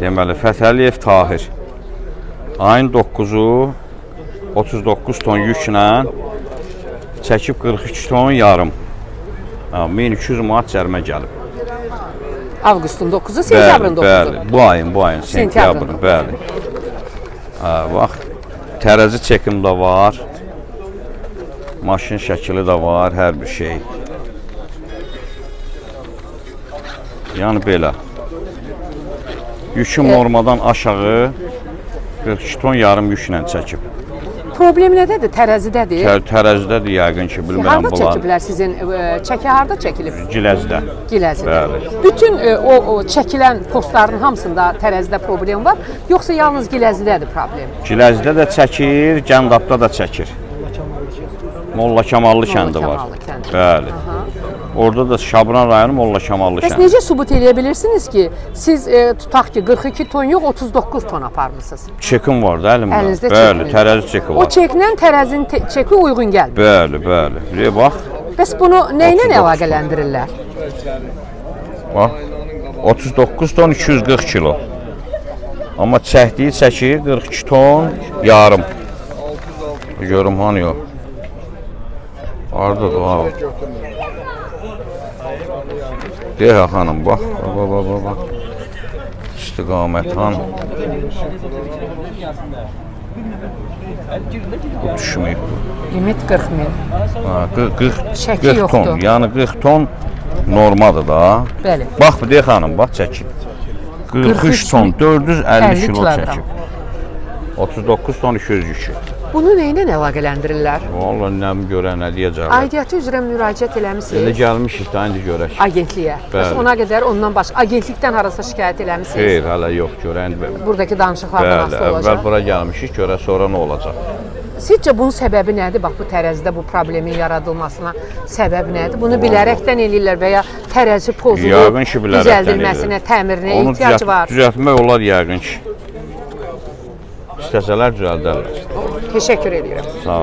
Deməli, Fətəliyev Tahir. Ayın 9-u 39 ton yüklə çəkib 43 ton yarım. 1200 manat cərimə gəlib. Avqustun 9-u, sentyabrın 9-u. Bəli, bu ayın sentyabrın, bəli. Bax, tərəzi çəkim də var. Maşın şəkili də var, hər bir şey. Yəni belə. Yükün normadan aşağı 42 ton yarım yüklə çəkib. Problem nədədir? Tərəzidədir? Tərəzidədir yəqin ki, bilmirəm Harada bunlar. çəkiblər sizin? Çəki harada çəkilib? Giləzdə. Giləzidə. Bəli. Bütün o çəkilən postların hamısında tərəzidə problem var, yoxsa yalnız Giləzidədir problem? Giləzdə də çəkir, Gəndabda da çəkir. Molla Kamallı kəndi var. Bəli. Orada da Şabran rayonu Molla Kamallı kəndi. Bəs necə sübut edə bilirsiniz ki, siz tutaq ki 42 ton yox, 39 ton aparmısınız? Çekim var da əlimdə. Əlinizdə Bəli, çekiniz. tərəzi çeki var. O çeklə tərəzinin çeki uyğun gəlmir. Bəli, bəli. Bir bax. Bəs bunu nə ilə əlaqələndirirlər? Bax. 39 ton 240 kilo. Amma çəkdiyi çəkir 42 ton yarım. Görüm hani yox. Arada da var. Deyək xanım, bax. Bax. İstiqamət han. Bu düşməyib. Limit 40 min. 40 ton. Yəni 40 ton normadır da. Bəli. Bax, deyək xanım, bax çəkib. 43 ton 450 kilo çəkib. 39 ton 200 yükü. Bunu nə ilə əlaqələndirirlər? Vallahi nə görən, nə deyəcəklər. Aidiyyatı üzrə müraciət eləmisiniz? Elə gəlmişik də, indi görək. Agentliyə. Bəs ona qədər ondan başqa agentlikdən harasa şikayət eləmisiniz? Xeyr, hələ yox, görən. Buradakı danışıqlardan asılı olacaq. Əvvəl bura gəlmişik, görə sonra nə olacaq? Sizcə bunun səbəbi nədir? Bax, bu tərəzidə bu problemin yaradılmasına səbəb nədir? Bunu bilərəkdən eləyirlər və ya tərəzi pozulub, düzəldilməsinə, təmirinə ehtiyac var? Onu düzəltmək olar yəqin ki. İstəsələr düzəldərlər. Təşəkkür edirəm. Sağ olun.